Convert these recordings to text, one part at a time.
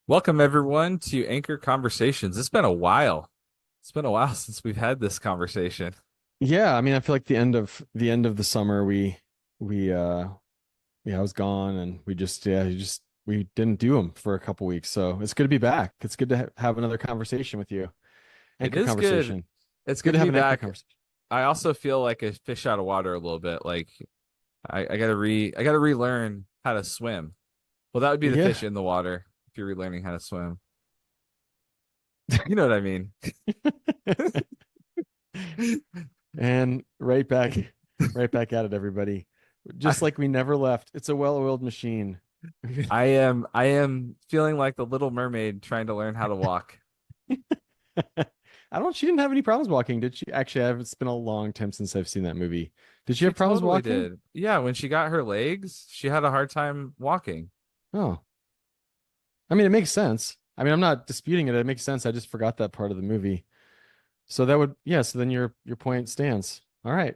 Welcome everyone to Anchor Conversations. It's been a while. It's been a while since we've had this conversation. Yeah, I mean, I feel like the end of the summer we yeah, I was gone and we didn't do them for a couple weeks. So it's good to be back. It's good to have another conversation with you. It Anchor is good. conversation. It's Good good to to have be an anchor back. conversation. I also feel like a fish out of water a little bit. Like I gotta relearn how to swim. Well, that would be the Yeah. fish in the water if you're relearning how to swim. You know what I mean? And right back at it, everybody. Just I like we never left. It's a well-oiled machine. I am feeling like the Little Mermaid trying to learn how to walk. She didn't have any problems walking, did she? Actually, it's been a long time since I've seen that movie. Did she She have problems totally walking? did. Yeah, when she got her legs, she had a hard time walking. Oh. I mean, it makes sense. I mean, I'm not disputing it. It makes sense. I just forgot that part of the movie. So that would, yeah, so then your point stands. All right.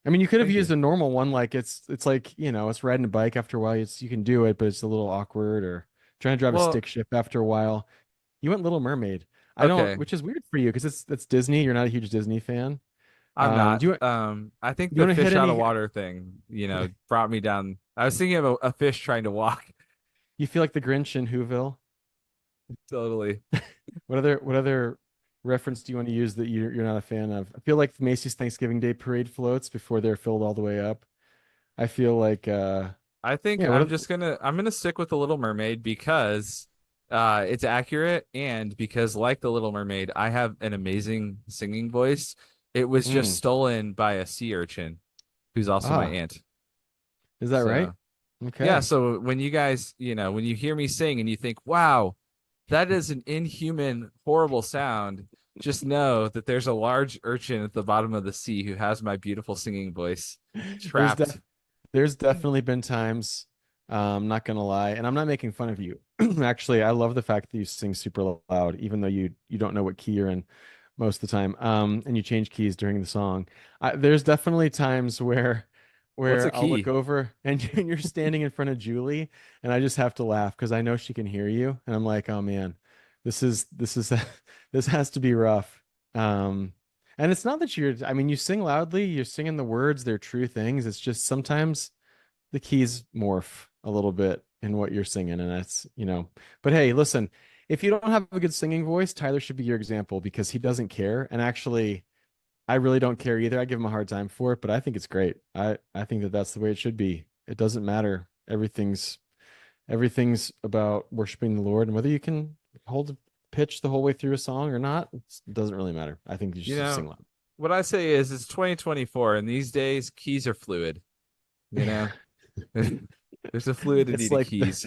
I mean, you could have Thank used you. a normal one, like it's like, it's riding a bike after a while. It's you can do it, but it's a little awkward, or trying to drive a Well, stick shift after a while. You went Little Mermaid. I don't, okay. which is weird for you because it's Disney. You're not a huge Disney fan. I'm not. Do you I think do you the want to hit fish out of any? water thing, brought me down. I was thinking of a fish trying to walk. You feel like the Grinch in Whoville? Totally. What other reference do you want to use that you're not a fan of? I feel like the Macy's Thanksgiving Day Parade floats before they're filled all the way up. I feel like I think yeah, what I'm gonna stick with the Little Mermaid because it's accurate and because like the Little Mermaid, I have an amazing singing voice. It was just mm, stolen by a sea urchin who's also my ah, aunt. is that right? So yeah, Okay. so when you guys, when you hear me sing and you think, wow, that is an inhuman, horrible sound, just know that there's a large urchin at the bottom of the sea who has my beautiful singing voice There's trapped. def there's definitely been times, not gonna lie, and I'm not making fun of you. Actually, I love the fact that you sing super loud, even though you don't know what key you're in most of the time. And you change keys during the song. There's definitely times where What's a I'll look key? over and you're standing in front of Julie, and I just have to laugh because I know she can hear you, and I'm like, oh man, this is this has to be rough. Um, and it's not that I mean, you sing loudly, you're singing the words, they're true things. It's just sometimes the keys morph a little bit in what you're singing. And but hey, listen, if you don't have a good singing voice, Tyler should be your example because he doesn't care. And actually, I really don't care either. I give him a hard time for it, but I think it's great. I think that that's the way it should be. It doesn't matter. Everything's about worshiping the Lord, and whether you can hold a pitch the whole way through a song or not, it doesn't really matter. I think you You just sing know, loud. what I say is it's 2024 and these days keys are fluid, you know? There's a fluidity It's to like keys.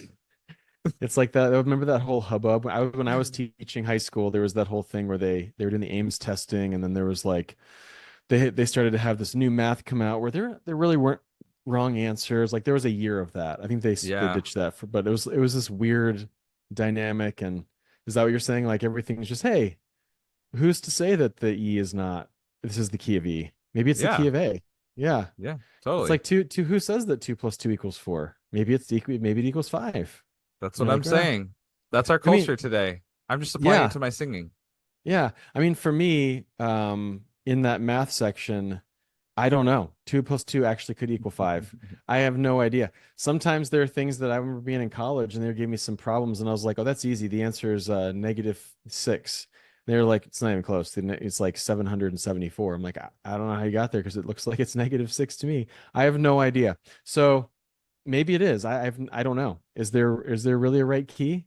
it's like that. I remember that whole hubbub. When I was teaching high school, there was that whole thing where they were doing the Ames testing, and then there was like they started to have this new math come out where there really weren't wrong answers. Like there was a year of that. I think they Yeah. ditched that but it was this weird dynamic. And is that what you're saying? Like everything's just, hey, who's to say that the E is not? This is the key of E. Maybe it's the key Yeah. of A. Yeah, Yeah. it's Totally. like two. Who says that 2 + 2 = 4? Maybe it equals 5. That's You're what I'm like, saying. That's our I mean, culture today. I'm just applying it yeah, to my singing. yeah. I mean, for me, in that math section, I don't know. 2 + 2 actually could equal 5. I have no idea. Sometimes there are things that I remember being in college and they gave me some problems, and I was like, oh, that's easy. The answer is -6. They were like, it's not even close. It's like 774. I'm like, I don't know how you got there because it looks like it's -6 to me. I have no idea. So maybe it is. I don't know. Is there really a right key?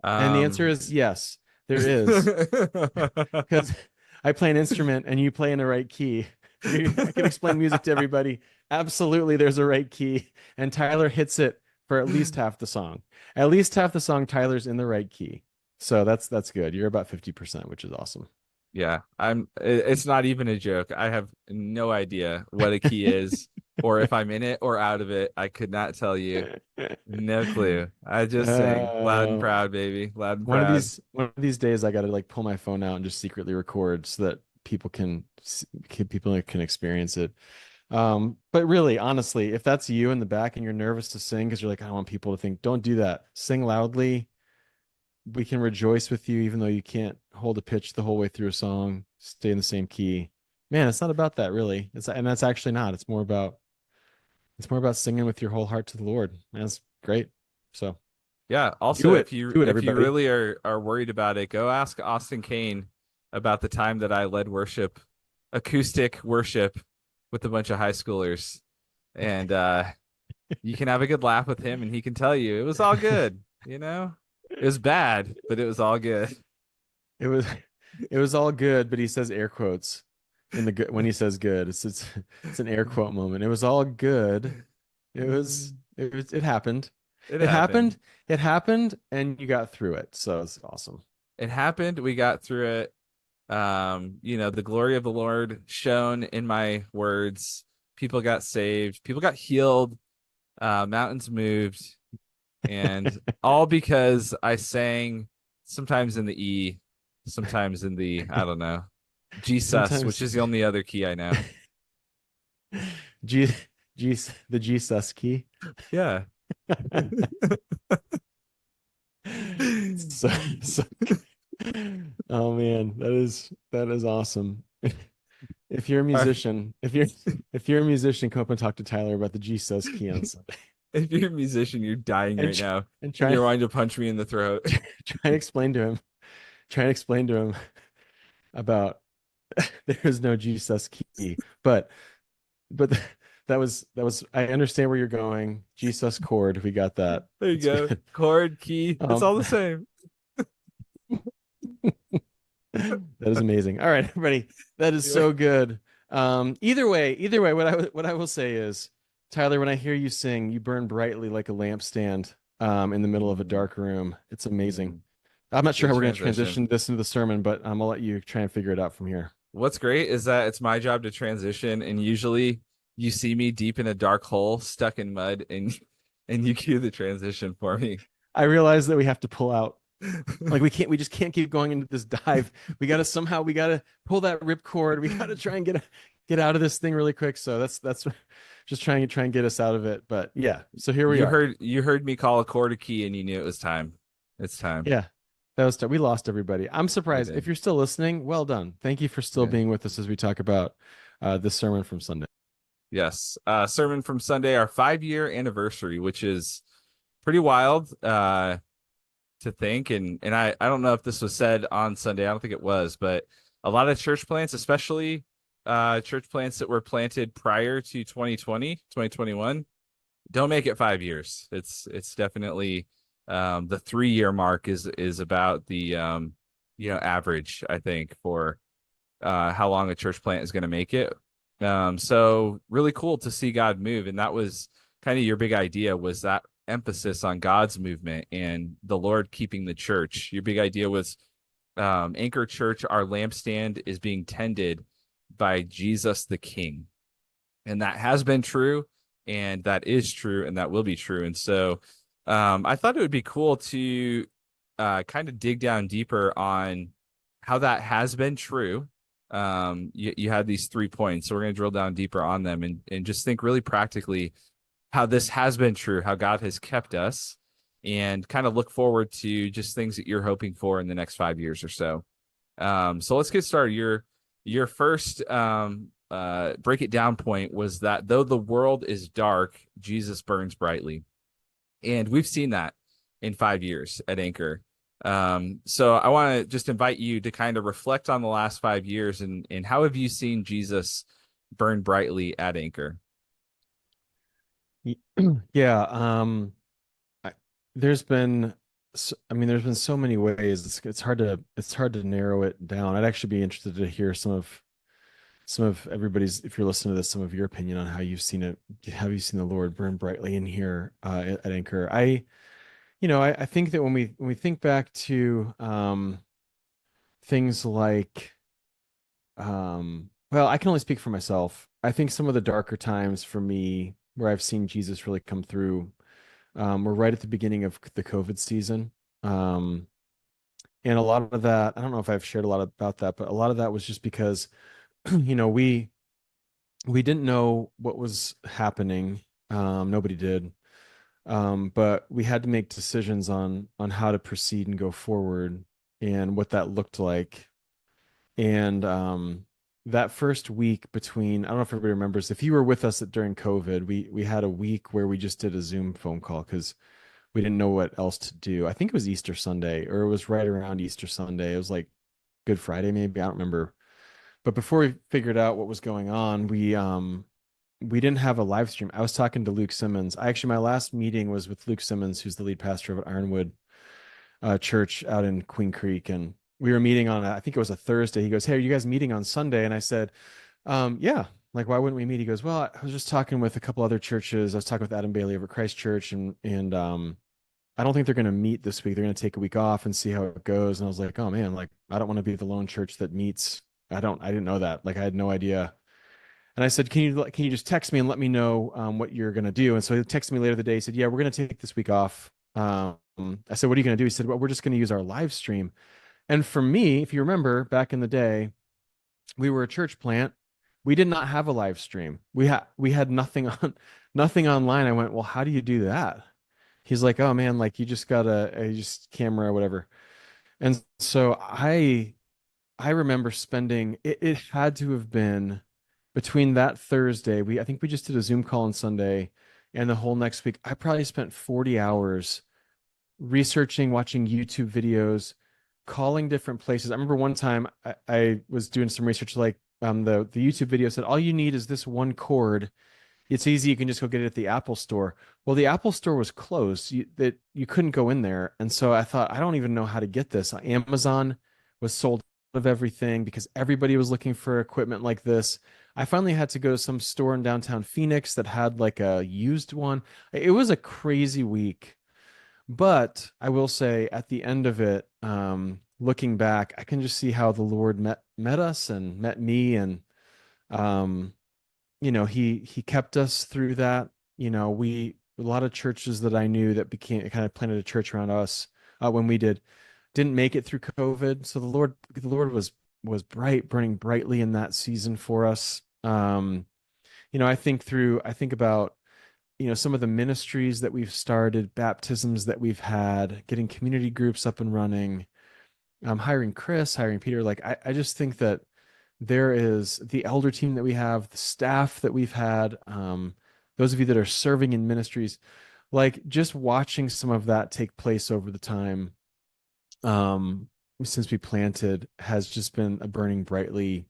And the answer Um, is yes, there is. Because I play an instrument and you play in the right key. I can explain music to everybody. Absolutely, there's a right key, and Tyler hits it for at least half the song. At least half the song, Tyler's in the right key. So that's good. You're about 50%, which is awesome. yeah, it's not even a joke. I have no idea what a key is or if I'm in it or out of it. I could not tell you. No clue. I just sing loud and Uh, proud, baby. Loud and one of proud. these one of these days, I got to like pull my phone out and just secretly record so that people can experience it. But really, honestly, if that's you in the back and you're nervous to sing because you're like, I don't want people to think, don't do that. Sing loudly. we can rejoice with you even though you can't hold a pitch the whole way through a song, stay in the same key. Man, it's not about that really. And that's actually not. It's more about singing with your whole heart to the Lord. And that's great. So Yeah. Also, do it. Do it, if you everybody. really are worried about it, go ask Austin Kane about the time that I led worship, acoustic worship, with a bunch of high schoolers, and you can have a good laugh with him, and he can tell you it was all good. You know, it was bad, but it was all good. It was it was all good, but he says air quotes in the good when he says good. It's an air quote moment. It was all good. It happened. It It happened. happened. It happened and you got through it. So it's awesome. It happened. We got through it. The glory of the Lord shone in my words. People got saved. People got healed. Mountains moved, and all because I sang sometimes in the E, sometimes in the I don't know G sus, which Sometimes is the only other key I know. G G the G sus key. Yeah. So, so oh man, that is awesome. If you're a All right. musician, if you're a musician, come up and talk to Tyler about the G sus key on Sunday. If you're a musician, you're dying And right now, and and try you're wanting to punch me in the throat. try and explain to him. Try and explain to him about there is no G sus key. But that was I understand where you're going. G sus chord, we got that. There you It's go. good. Chord, key, it's Um all the same. that is amazing. All right, everybody. That is so good. Either way, what I will say is, Tyler, when I hear you sing, you burn brightly like a lampstand in the middle of a dark room. It's amazing. I'm not sure Good how we're going to transition. transition this into the sermon, but I'll let you try and figure it out from here. What's great is that it's my job to transition, and usually you see me deep in a dark hole, stuck in mud, and you cue the transition for me. I realize that we have to pull out. Like we just can't keep going into this dive. We gotta pull that ripcord. We gotta try and get out of this thing really quick. So that's just try and get us out of it. But yeah, so here we are. You heard me call a chord a key, and you knew it was time. It's time. Yeah, we lost everybody. I'm We surprised if did. you're still listening. Well done. Thank you for still Yeah. being with us as we talk about this sermon from Sunday. Yes. Sermon from Sunday, our 5-year anniversary, which is pretty wild to think. And I don't know if this was said on Sunday. I don't think it was, but a lot of church plants, especially church plants that were planted prior to 2020, 2021, don't make it 5 years. It's definitely the 3-year mark is about the average, I think, for how long a church plant is going to make it. So really cool to see God move, and that was kind of your big idea, was that emphasis on God's movement and the Lord keeping the church. Your big idea was Anchor Church, our lampstand is being tended by Jesus the King, and that has been true, and that is true, and that will be true. And so I thought it would be cool to kind of dig down deeper on how that has been true. You had these 3 points, so we're going to drill down deeper on them, and just think really practically how this has been true, how God has kept us, and kind of look forward to just things that you're hoping for in the next 5 years or so. So let's get started. Your first break it down point was that though the world is dark, Jesus burns brightly. And we've seen that in 5 years at Anchor. So I want to just invite you to kind of reflect on the last 5 years, and how have you seen Jesus burn brightly at Anchor? Yeah, I, there's been there's been so many ways. It's hard to narrow it down. I'd actually be interested to hear some of everybody's, if you're listening to this, some of your opinion on how you've seen it, how you've seen the Lord burn brightly in here at Anchor. I think that when we think back to things like well, I can only speak for myself. I think some of the darker times for me where I've seen Jesus really come through were right at the beginning of the COVID season. Um, and a lot of that, I don't know if I've shared a lot about that, but a lot of that was just because, we didn't know what was happening. Nobody did. But we had to make decisions on how to proceed and go forward and what that looked like. And that first week between, I don't know if everybody remembers, if you were with us during COVID, we had a week where we just did a Zoom phone call because we didn't know what else to do. I think it was Easter Sunday, or it was right around Easter Sunday. It was like Good Friday, maybe. I don't remember. But before we figured out what was going on, we didn't have a live stream. I was talking to Luke Simmons. My last meeting was with Luke Simmons, who's the lead pastor of Ironwood church out in Queen Creek, and we were meeting on I think it was a Thursday. He goes, "Hey, are you guys meeting on Sunday?" And I said, "Yeah. Like, why wouldn't we meet?" He goes, "Well, I was just talking with a couple other churches. I was talking with Adam Bailey over at Christ Church, and I don't think they're going to meet this week. They're going to take a week off and see how it goes." And I was like, "Oh man, like I don't want to be the lone church that meets." I didn't know that. Like I had no idea. And I said, can you just text me and let me know what you're going to do?" And so he texted me later the day. He said, "Yeah, we're going to take this week off." I said, "What are you going to do?" He said, "Well, we're just going to use our live stream." And for me, if you remember back in the day, we were a church plant. We did not have a live stream. We had nothing on nothing online. I went, "Well, how do you do that?" He's like, "Oh man, like you just got a just camera or whatever." And so I remember spending it had to have been between that Thursday, I think we just did a Zoom call on Sunday, and the whole next week, I probably spent 40 hours researching, watching YouTube videos, calling different places. I remember one time I was doing some research, like the YouTube video said, all you need is this one cord. It's easy. You can just go get it at the Apple store. Well, the Apple store was closed. You couldn't go in there. And so I thought, I don't even know how to get this. Amazon was sold of everything because everybody was looking for equipment like this. I finally had to go to some store in downtown Phoenix that had like a used one. It was a crazy week. But I will say at the end of it, looking back, I can just see how the Lord met us and met me, and um, he kept us through that. We a lot of churches that I knew that became kind of planted a church around us when we didn't make it through COVID. So the Lord was burning brightly in that season for us. I think about some of the ministries that we've started, baptisms that we've had, getting community groups up and running, hiring Chris, hiring Peter. Like I just think that there is the elder team that we have, the staff that we've had, those of you that are serving in ministries, like just watching some of that take place over the time um, since we planted has just been a burning brightly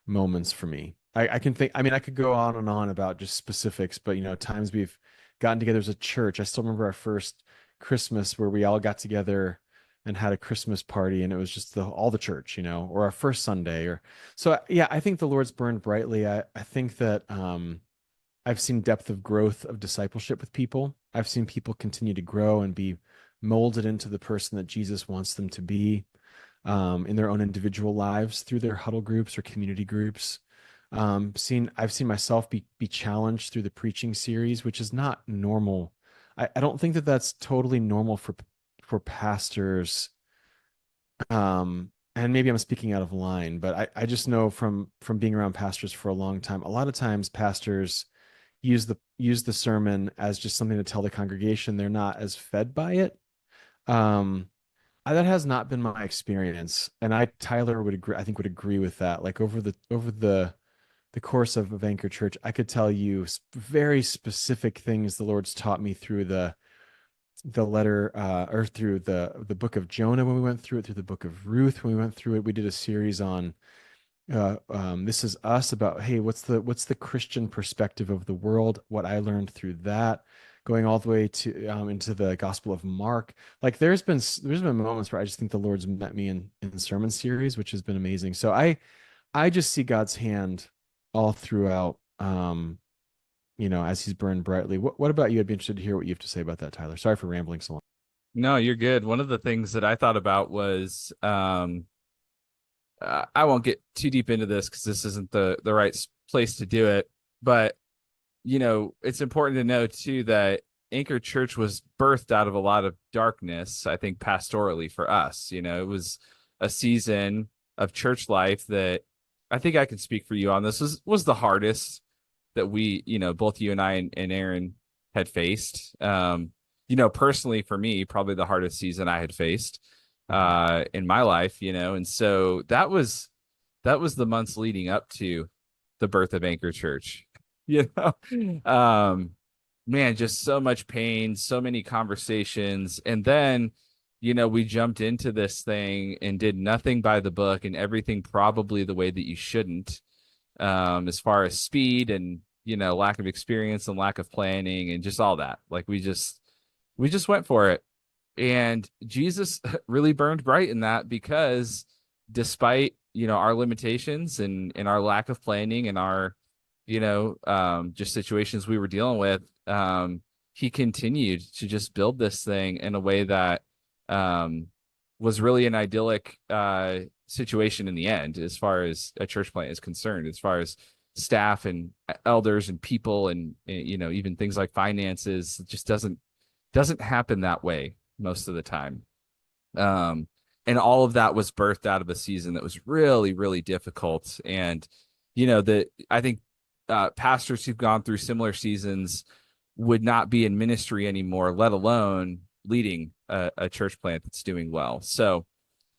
moments for me. I can think, I mean, I could go on and on about just specifics, but times we've gotten together as a church. I still remember our first Christmas where we all got together and had a Christmas party, and it was just all the church, or our first Sunday, or so. Yeah, I think the Lord's burned brightly. I think that I've seen depth of growth of discipleship with people. I've seen people continue to grow and be molded into the person that Jesus wants them to be in their own individual lives through their huddle groups or community groups. I've seen myself be challenged through the preaching series, which is not normal. I don't think that that's totally normal for pastors. And maybe I'm speaking out of line, but I just know from being around pastors for a long time, a lot of times pastors use the sermon as just something to tell the congregation. They're not as fed by it. That has not been my experience, and Tyler would agree. I think would agree with that. Like over the course of Anchor Church, I could tell you very specific things the Lord's taught me through the letter or through the book of Jonah when we went through it, through the book of Ruth when we went through it. We did a series on This Is Us, about, hey, what's the Christian perspective of the world, what I learned through that, going all the way to into the Gospel of Mark. Like there's been moments where I just think the Lord's met me in the sermon series, which has been amazing. So I just see God's hand all throughout, as he's burned brightly. What about you? I'd be interested to hear what you have to say about that, Tyler. Sorry for rambling so long. No, you're good. One of the things that I thought about was I won't get too deep into this because this isn't the right place to do it. But it's important to know too that Anchor Church was birthed out of a lot of darkness. I think pastorally for us, it was a season of church life that I think I can speak for you on. This was the hardest that we, both you and I and Aaron had faced. Personally for me, probably the hardest season I had faced in my life, and so that was the months leading up to the birth of Anchor Church. You know, um, man, just so much pain, so many conversations, and then we jumped into this thing and did nothing by the book and everything probably the way that you shouldn't, as far as speed and lack of experience and lack of planning and just all that. Like we just went for it. And Jesus really burned bright in that because despite, our limitations and our lack of planning and our, just situations we were dealing with, he continued to just build this thing in a way that um, was really an idyllic situation in the end, as far as a church plant is concerned, as far as staff and elders and people and even things like finances. It just doesn't happen that way most of the time. Um, and all of that was birthed out of a season that was really, really difficult. And, that I think pastors who've gone through similar seasons would not be in ministry anymore, let alone leading a church plant that's doing well. So,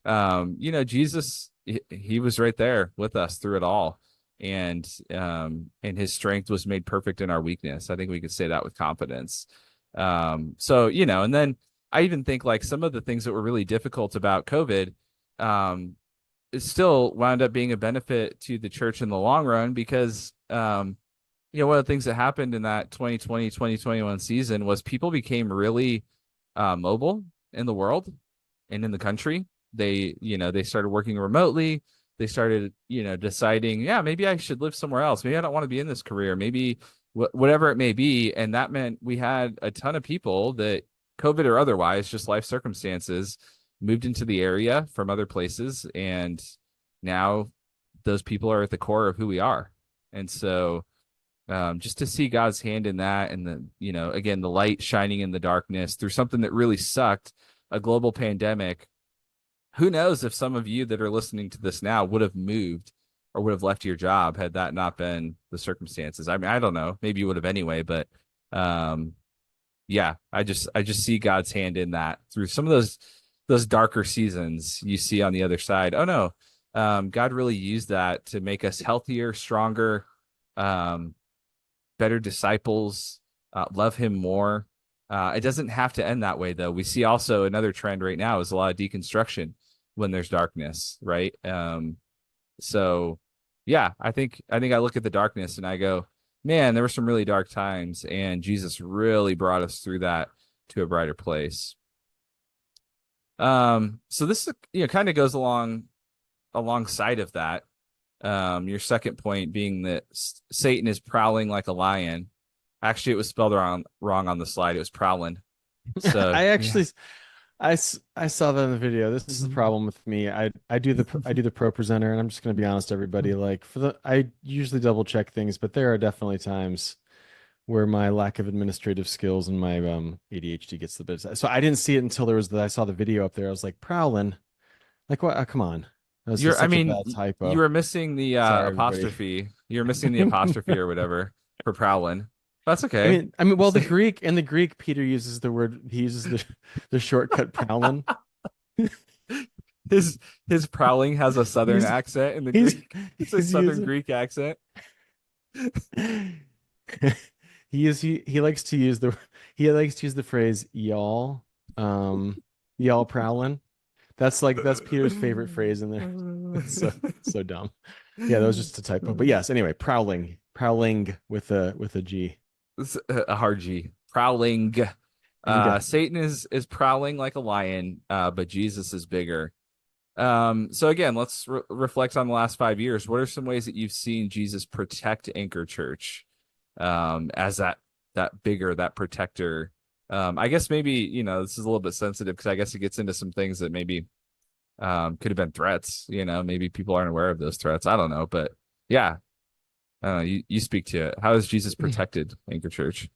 Jesus, he was right there with us through it all. And his strength was made perfect in our weakness. I think we could say that with confidence. So, and then I even think like some of the things that were really difficult about COVID, it still wound up being a benefit to the church in the long run because, one of the things that happened in that 2020, 2021 season was people became really mobile in the world and in the country. They started working remotely. They started, deciding, yeah, maybe I should live somewhere else. Maybe I don't want to be in this career. Maybe whatever it may be. And that meant we had a ton of people that COVID or otherwise, just life circumstances, moved into the area from other places. And now those people are at the core of who we are. And so just to see God's hand in that and again, the light shining in the darkness through something that really sucked, a global pandemic. Who knows if some of you that are listening to this now would have moved or would have left your job had that not been the circumstances. I mean, I don't know. Maybe you would have anyway, but um, yeah, I just see God's hand in that through some of those darker seasons you see on the other side. Oh no, God really used that to make us healthier, stronger, um, better disciples, love Him more. It doesn't have to end that way, though. We see also another trend right now is a lot of deconstruction when there's darkness, right? So, yeah, I think I look at the darkness and I go, man, there were some really dark times, and Jesus really brought us through that to a brighter place. So this kind of goes alongside of that. Your second point being that Satan is prowling like a lion. Actually, it was spelled wrong on the slide. It was prowling. So I yeah. actually I saw that in the video. This is the problem with me. I do the pro presenter, and I'm just gonna be honest, everybody. Like I usually double check things, but there are definitely times where my lack of administrative skills and my ADHD gets the best. So I didn't see it until I saw the video up there. I was like, prowling. Like what? Come on. That was I such a mean, bad you typo. were missing the Sorry, everybody. apostrophe. You're missing the apostrophe or whatever for prowling. That's okay. Well, the Greek, Peter uses the word. He uses the shortcut prowling. his his prowling has a southern He's accent in the he's Greek. It's a he's southern using. Greek accent. He likes to use the phrase y'all, um, y'all prowling. That's Peter's favorite phrase in there. It's so dumb. Yeah, that was just a typo. But yes, anyway, prowling with a G. It's a hard G. Prowling. Inga. Satan is prowling like a lion, but Jesus is bigger. So again, let's reflect on the last 5 years. What are some ways that you've seen Jesus protect Anchor Church, as that bigger, that protector? I guess maybe this is a little bit sensitive because I guess it gets into some things that maybe could have been threats. Maybe people aren't aware of those threats. I don't know, but yeah, you speak to it. How has Jesus protected Anchor Church?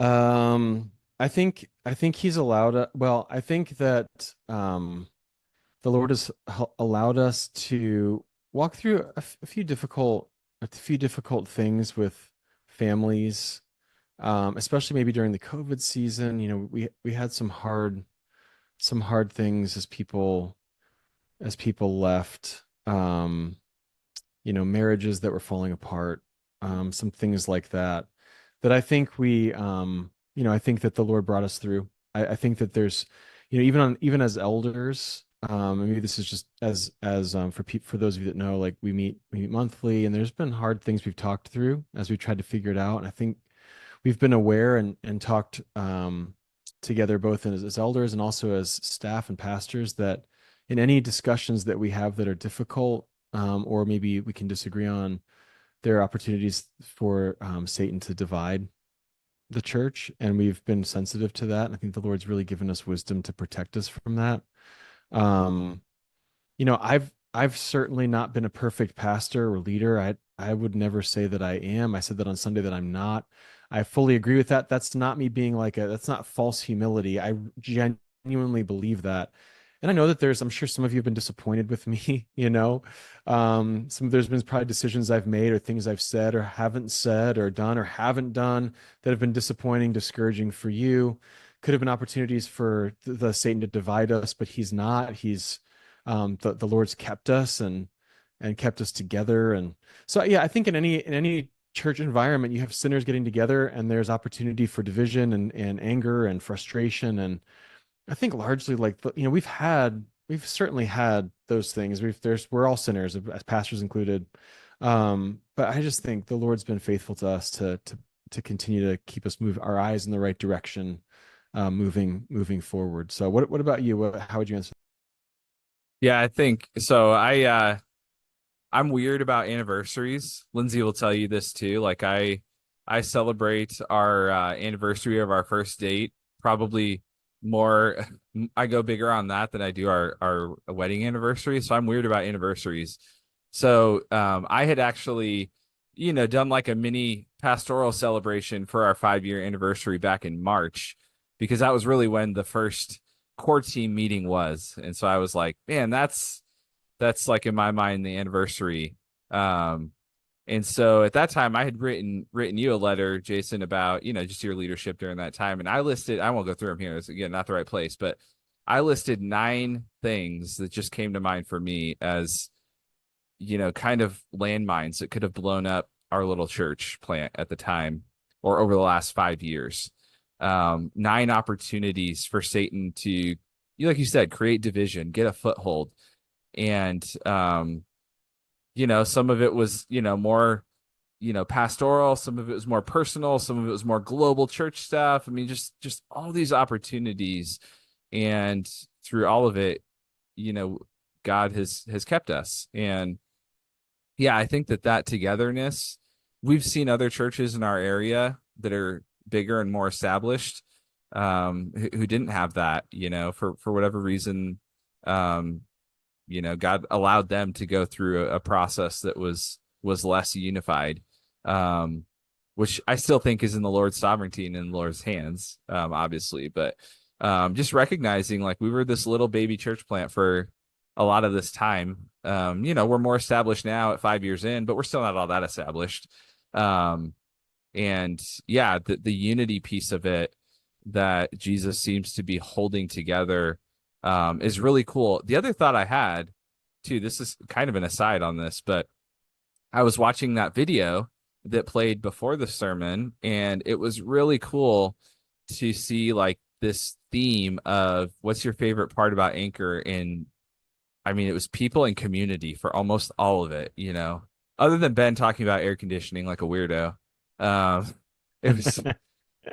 Um, I think he's allowed. Well, I think that the Lord has allowed us to walk through a few difficult things with families, especially maybe during the COVID season. You know, we had some hard things as people left. You know, marriages that were falling apart, some things like that, that I think you know, I think that the Lord brought us through. I think that there's, you know, even as elders, and maybe this is just for those of you that know, like we meet monthly, and there's been hard things we've talked through as we tried to figure it out. And I think we've been aware and talked together both as elders and also as staff and pastors that in any discussions that we have that are difficult, or maybe we can disagree on, there are opportunities for Satan to divide the church, and we've been sensitive to that. And I think the Lord's really given us wisdom to protect us from that. Um, you know, I've certainly not been a perfect pastor or leader. I would never say that I am. I said that on Sunday that I'm not. I fully agree with that. That's not me being that's not false humility. I genuinely believe that. And I know that I'm sure some of you have been disappointed with me, you know. There's been probably decisions I've made or things I've said or haven't said or done or haven't done that have been disappointing, discouraging for you. Could have been opportunities for the Satan to divide us, but he's not. The Lord's kept us and kept us together. And so, yeah, I think in any church environment, you have sinners getting together, and there's opportunity for division and anger and frustration. And I think largely, like, you know, we've certainly had those things. We're all sinners, as pastors included. But I just think the Lord's been faithful to us to continue to keep us move our eyes in the right direction, moving forward. So what about you? How would you answer? Yeah, I think so. I'm weird about anniversaries. Lindsay will tell you this too. Like I celebrate our anniversary of our first date probably more. I go bigger on that than I do our wedding anniversary. So I'm weird about anniversaries. So I had actually, you know, done like a mini pastoral celebration for our 5-year anniversary back in March, because that was really when the first core team meeting was. And so I was like, man, that's like in my mind the anniversary. Um, and so at that time I had written you a letter, Jason, about, you know, just your leadership during that time. And I won't go through them here. It's again not the right place, but I listed 9 things that just came to mind for me as, you know, kind of landmines that could have blown up our little church plant at the time or over the last 5 years. 9 opportunities for Satan to, like you said, create division, get a foothold. And you know, some of it was, you know, more, you know, pastoral, some of it was more personal, some of it was more global church stuff. I mean, just all these opportunities. And through all of it, you know, God has kept us. And yeah, I think that togetherness, we've seen other churches in our area that are bigger and more established, who didn't have that, you know, for whatever reason. You know, God allowed them to go through a process that was less unified, which I still think is in the Lord's sovereignty and in the Lord's hands, obviously. But just recognizing, like, we were this little baby church plant for a lot of this time. You know, we're more established now at 5 years in, but we're still not all that established. And yeah, the unity piece of it that Jesus seems to be holding together is really cool. The other thought I had too, this is kind of an aside on this, but I was watching that video that played before the sermon, and it was really cool to see like this theme of what's your favorite part about Anchor. And I mean, it was people and community for almost all of it, you know, other than Ben talking about air conditioning like a weirdo. Um, it was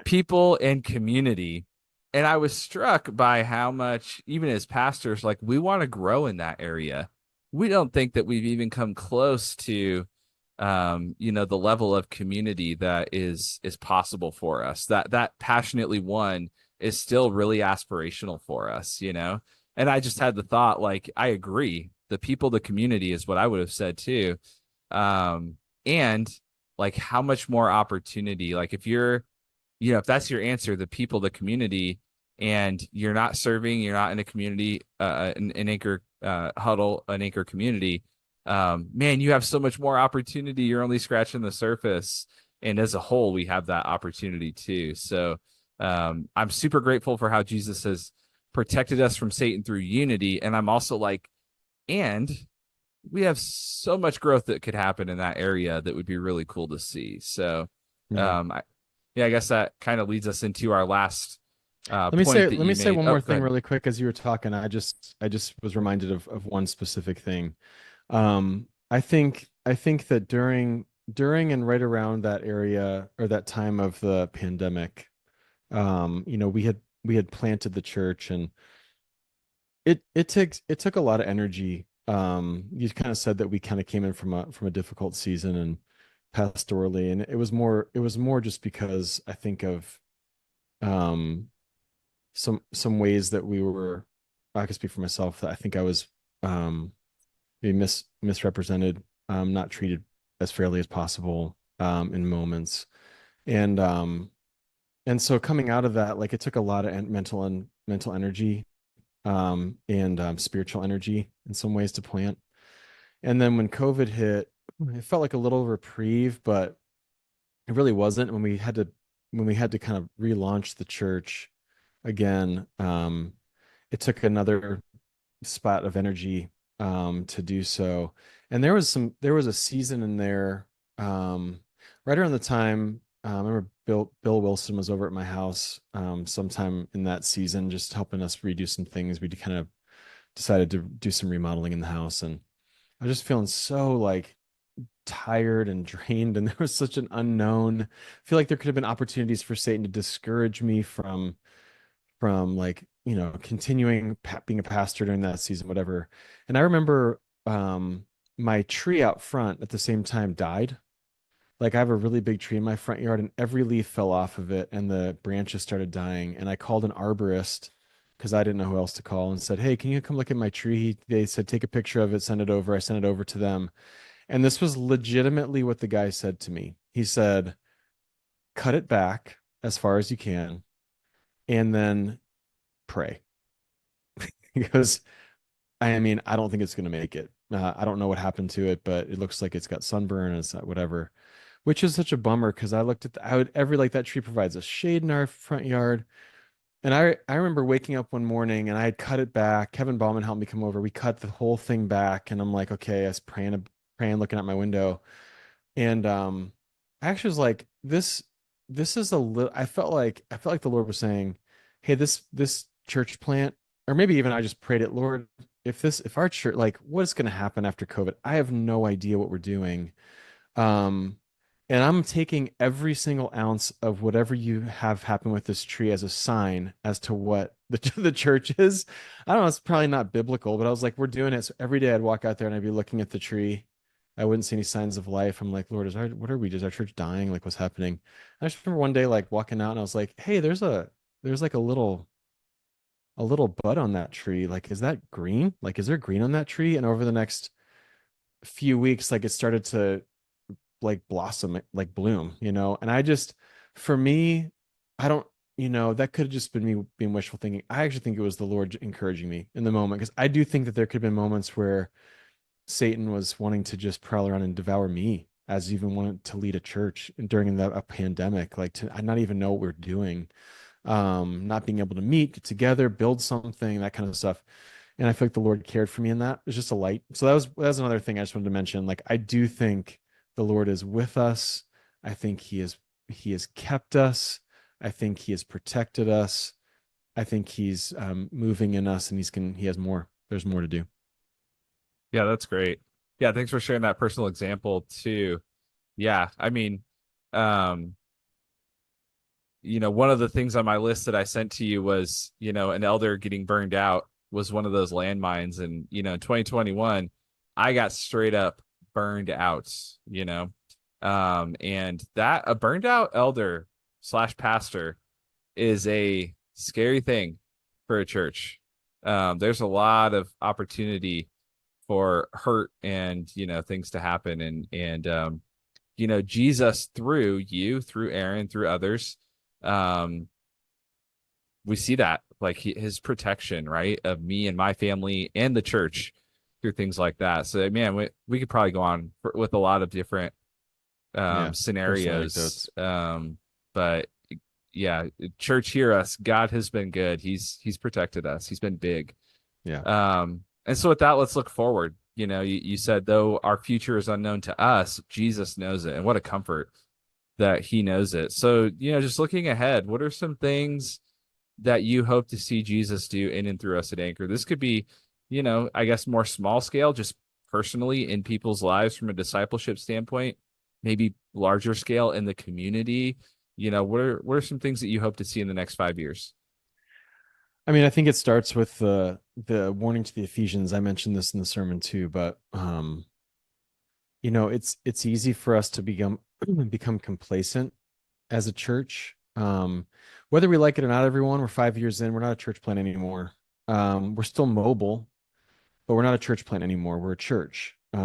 people and community. And I was struck by how much, even as pastors, like, we want to grow in that area. We don't think that we've even come close to, you know, the level of community that is possible for us. That passionately one is still really aspirational for us, you know. And I just had the thought, like, I agree. The people, the community is what I would have said too. And like, how much more opportunity, like, if you're, you know, if that's your answer, the people, the community, and you're not serving, you're not in a community, an Anchor huddle, an Anchor community, man, you have so much more opportunity. You're only scratching the surface. and as a whole, we have that opportunity too. So I'm super grateful for how Jesus has protected us from Satan through unity. And I'm also like, and we have so much growth that could happen in that area that would be really cool to see. So, Yeah. um, yeah, I guess that kind of leads us into our last point that Let you me say made. one Oh, more go thing ahead. really quick as you were talking. I just was reminded of one specific thing. I think that during and right around that area or that time of the pandemic, you know, we had planted the church, and it took a lot of energy. You kind of said that we kind of came in from a difficult season and pastorally, and it was more just because I think of um some ways that we were, I can speak for myself, that I think I was um maybe misrepresented, not treated as fairly as possible in moments. And and so coming out of that, like it took a lot of mental energy and spiritual energy in some ways to plant. And then when COVID hit, it felt like a little reprieve, but it really wasn't. When we had to kind of relaunch the church again, it took another spot of energy to do so. And there was a season in there right around the time, I remember Bill Wilson was over at my house sometime in that season, just helping us redo some things. We kind of decided to do some remodeling in the house, and I was just feeling so like tired and drained, and there was such an unknown. I feel like there could have been opportunities for Satan to discourage me from like, you know, continuing being a pastor during that season, whatever. And I remember my tree out front at the same time died. Like I have a really big tree in my front yard, and every leaf fell off of it and the branches started dying. And I called an arborist because I didn't know who else to call, and said, "Hey, can you come look at my tree?" They said, "Take a picture of it, send it over." I sent it over to them. And this was legitimately what the guy said to me. He said, "Cut it back as far as you can and then pray." He goes, I mean, I don't think it's going to make it. I don't know what happened to it, but it looks like it's got sunburn and it's whatever, which is such a bummer because I looked at I would every like that tree provides a shade in our front yard. And I remember waking up one morning and I had cut it back. Kevin Bauman helped me come over. We cut the whole thing back, and I'm like, okay, I was praying, looking out my window. And I actually was like, this is a little, I felt like the Lord was saying, hey, this church plant, or maybe even I just prayed it, Lord, if our church, like what's going to happen after COVID? I have no idea what we're doing. Um, and I'm taking every single ounce of whatever you have happen with this tree as a sign as to what the church is. I don't know, it's probably not biblical, but I was like, we're doing it. So every day I'd walk out there and I'd be looking at the tree. I wouldn't see any signs of life. I'm like, Lord, what are we? Is our church dying? Like, what's happening? I just remember one day like walking out and I was like, hey, there's like a little bud on that tree. Like, is that green? Like, is there green on that tree? And over the next few weeks, like it started to like blossom, like bloom, you know. And I just, for me, I don't, you know, that could have just been me being wishful thinking. I actually think it was the Lord encouraging me in the moment, because I do think that there could have been moments where Satan was wanting to just prowl around and devour me, as even wanted to lead a church during a pandemic, like to I not even know what we're doing, not being able to meet, get together, build something, that kind of stuff. And I feel like the Lord cared for me in that. It was just a light. So that was another thing I just wanted to mention. Like I do think the Lord is with us. I think he has kept us. I think he has protected us. I think he's moving in us, and he has more. There's more to do. Yeah, that's great. Yeah, thanks for sharing that personal example too. Yeah, I mean, um, one of the things on my list that I sent to you was, an elder getting burned out was one of those landmines. And, in 2021, I got straight up burned out, and that a burned out elder slash pastor is a scary thing for a church. There's a lot of opportunity for hurt and, things to happen. And Jesus, through you, through Aaron, through others, um, we see that like his protection, right, of me and my family and the church through things like that. So, man, we could probably go on with a lot of different Yeah. Personal scenarios. anecdotes. But yeah, church, hear us. God has been good. He's protected us. He's been big. Yeah. And so with that, let's look forward. You said though our future is unknown to us, Jesus knows it, and what a comfort that he knows it. So, just looking ahead, what are some things that you hope to see Jesus do in and through us at Anchor? This could be, I guess more small scale, just personally in people's lives from a discipleship standpoint, maybe larger scale in the community. What are some things that you hope to see in the next 5 years? I mean, I think it starts with the warning to the Ephesians. I mentioned this in the sermon too, but it's easy for us to become complacent as a church. Whether we like it or not, everyone, we're 5 years in, we're not a church plant anymore. We're still mobile, but we're not a church plant anymore. We're a church. We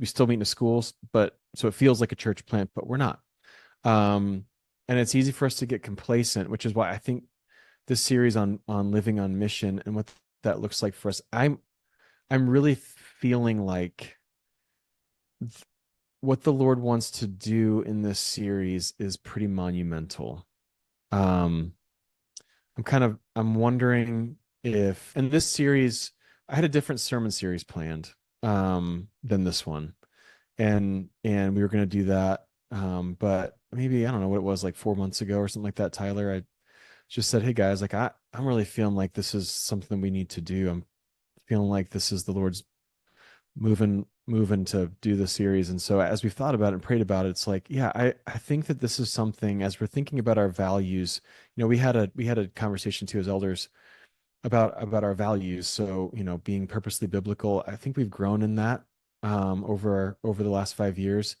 still meet in the schools, but so it feels like a church plant, but we're not. And it's easy for us to get complacent, which is why I think this series on living on mission and what that looks like for us. I'm really feeling like what the Lord wants to do in this series is pretty monumental. Um, I'm wondering if in this series I had a different sermon series planned than this one. And we were going to do that. But maybe I don't know what it was, like 4 months ago or something like that, Tyler. I just said, "Hey guys, like I'm really feeling like this is something we need to do. I'm feeling like this is the Lord's moving to do the series." And so as we've thought about it and prayed about it, it's like, yeah, I think that this is something, as we're thinking about our values. We had a conversation too as elders about our values. So, being purposely biblical, I think we've grown in that over the last 5 years.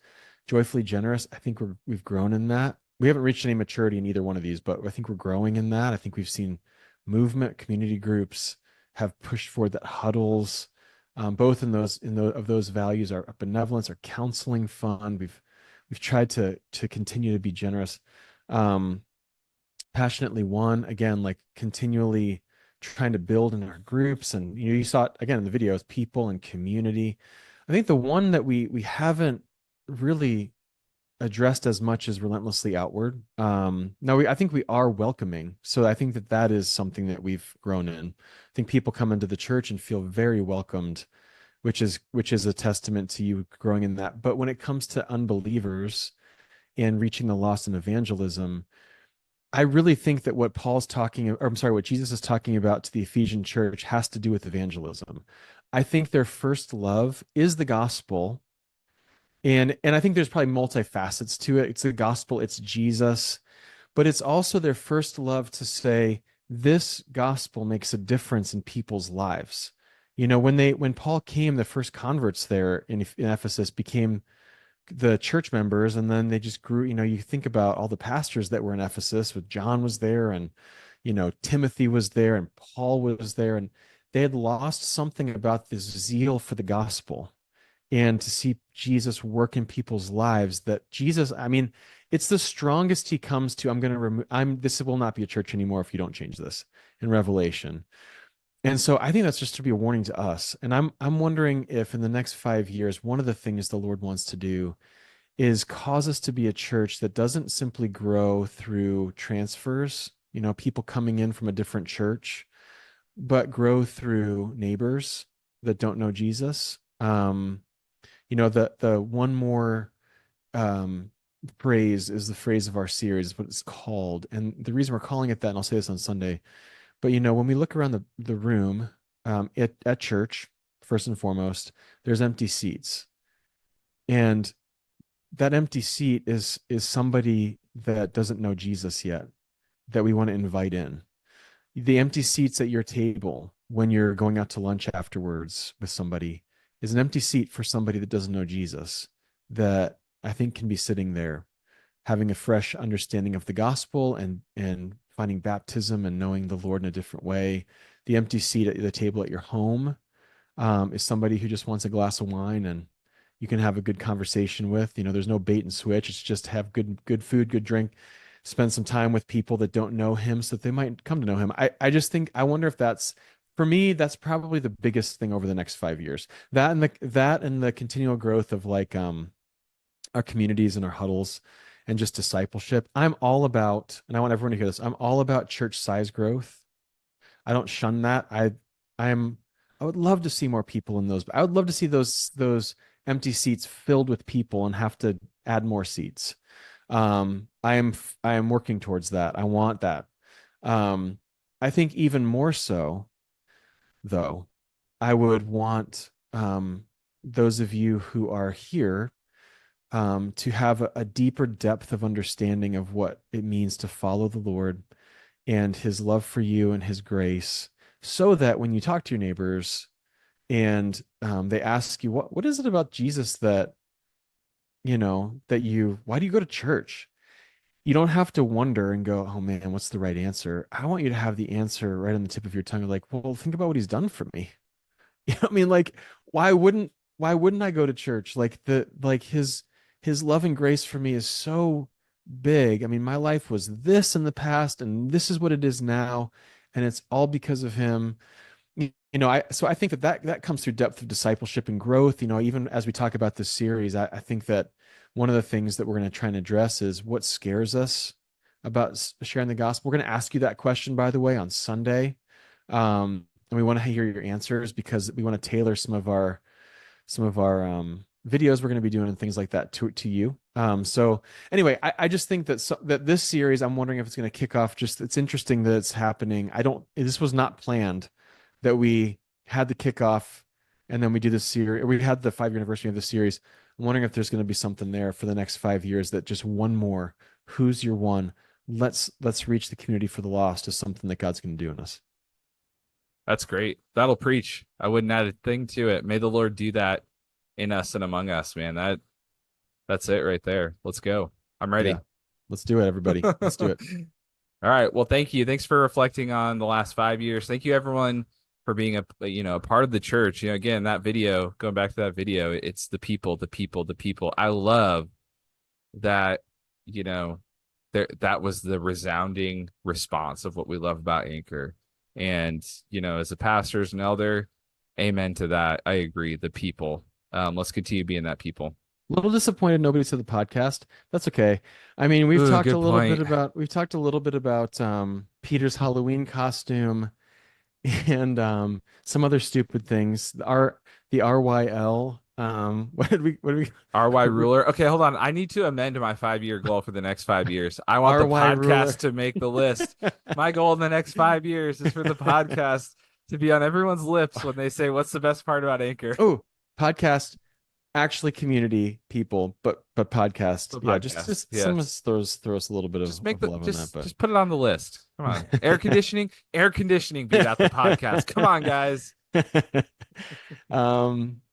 Joyfully generous, I think we've grown in that. We haven't reached any maturity in either one of these, but I think we're growing in that. I think we've seen movement, community groups have pushed forward that huddles, both of those values, our benevolence, our counseling fund. We've tried to continue to be generous. Um, Passionately one, again, like continually trying to build in our groups. And you saw it again in the videos, people and community. I think the one that we haven't really addressed as much as relentlessly outward. No, I think we are welcoming. So I think that is something that we've grown in. I think people come into the church and feel very welcomed, which is a testament to you growing in that. But when it comes to unbelievers and reaching the lost in evangelism, I really think that what Jesus is talking about to the Ephesian church has to do with evangelism. I think their first love is the gospel. And I think there's probably multifacets to it. It's the gospel, it's Jesus, but it's also their first love to say this gospel makes a difference in people's lives. When Paul came, the first converts there in Ephesus became the church members, and then they just grew. You think about all the pastors that were in Ephesus, with John was there, and Timothy was there, and Paul was there, and they had lost something about this zeal for the gospel. And to see Jesus work in people's lives, that Jesus, I mean, it's the strongest he comes to. I'm going to remove, this will not be a church anymore if you don't change this in Revelation. And so I think that's just to be a warning to us. And I'm wondering if in the next 5 years, one of the things the Lord wants to do is cause us to be a church that doesn't simply grow through transfers, people coming in from a different church, but grow through neighbors that don't know Jesus. The one more phrase is the phrase of our series, what it's called. And the reason we're calling it that, and I'll say this on Sunday, but when we look around the room at church, first and foremost, there's empty seats. And that empty seat is somebody that doesn't know Jesus yet, that we want to invite in. The empty seats at your table when you're going out to lunch afterwards with somebody is an empty seat for somebody that doesn't know Jesus, that I think can be sitting there having a fresh understanding of the gospel and finding baptism and knowing the Lord in a different way. The empty seat at the table at your home is somebody who just wants a glass of wine and you can have a good conversation with. There's no bait and switch. It's just have good food, good drink, spend some time with people that don't know him so that they might come to know him. I just think, I wonder if that's, for me, that's probably the biggest thing over the next 5 years. That and the continual growth of our communities and our huddles and just discipleship. I'm all about, and I want everyone to hear this, I'm all about church size growth. I don't shun that. I'm I would love to see more people in those. I would love to see those empty seats filled with people and have to add more seats. I am working towards that. I want that. Um, I think even more so, though, I would want those of you who are here to have a deeper depth of understanding of what it means to follow the Lord and his love for you and his grace, so that when you talk to your neighbors and they ask you, what is it about Jesus that, why do you go to church? You don't have to wonder and go, oh man, what's the right answer? I want you to have the answer right on the tip of your tongue. Like, well, think about what he's done for me. You know what I mean? Like, why wouldn't I go to church? Like his love and grace for me is so big. I mean, my life was this in the past, and this is what it is now, and it's all because of him. I think that comes through depth of discipleship and growth. Even as we talk about this series, I think that one of the things that we're going to try and address is what scares us about sharing the gospel. We're going to ask you that question, by the way, on Sunday. And we want to hear your answers because we want to tailor some of our videos we're going to be doing and things like that to you. So anyway, I just think that this series, I'm wondering if it's going to kick off. It's interesting that it's happening. This was not planned that we had the kickoff and then we do this series. We had the 5-year anniversary of the series. I'm wondering if there's going to be something there for the next 5 years, that just one more. Who's your one? Let's reach the community for the lost is something that God's going to do in us. That's great. That'll preach. I wouldn't add a thing to it. May the Lord do that in us and among us, man. That's it right there. Let's go. I'm ready. Yeah. Let's do it, everybody. Let's do it. All right. Well, thank you. Thanks for reflecting on the last 5 years. Thank you, everyone, for being a part of the church. Again, that video, going back to that video, it's the people, the people, the people. I love that, that was the resounding response of what we love about Anchor. And, as a pastor, as an elder, amen to that. I agree. The people. Let's continue being that people. A little disappointed nobody said the podcast. That's okay. I mean, we've talked a little bit about Peter's Halloween costume and some other stupid things. The RYL. What did we RY ruler? Okay, hold on. I need to amend my 5-year goal for the next 5 years. I want the RY podcast ruler. to make the list. My goal in the next 5 years is for the podcast to be on everyone's lips when they say, "What's the best part about Anchor?" Oh, podcast. Actually, community people, but podcast. The Yeah, podcast, just yes. some of us throw us a little bit of love on that. But just put it on the list. Come on, air conditioning beat out the podcast. Come on, guys.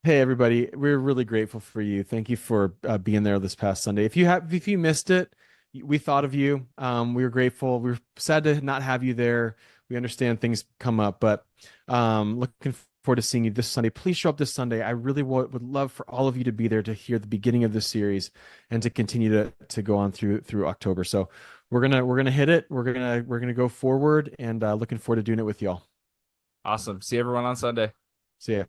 Hey everybody, we're really grateful for you. Thank you for being there this past Sunday. If you missed it, we thought of you. We were grateful. We were sad to not have you there. We understand things come up, but looking forward to seeing you this Sunday. Please show up this Sunday. I really would love for all of you to be there to hear the beginning of this series and to continue to go on through October. So we're gonna hit it. We're gonna go forward, and looking forward to doing it with y'all. Awesome. See everyone on Sunday. See ya.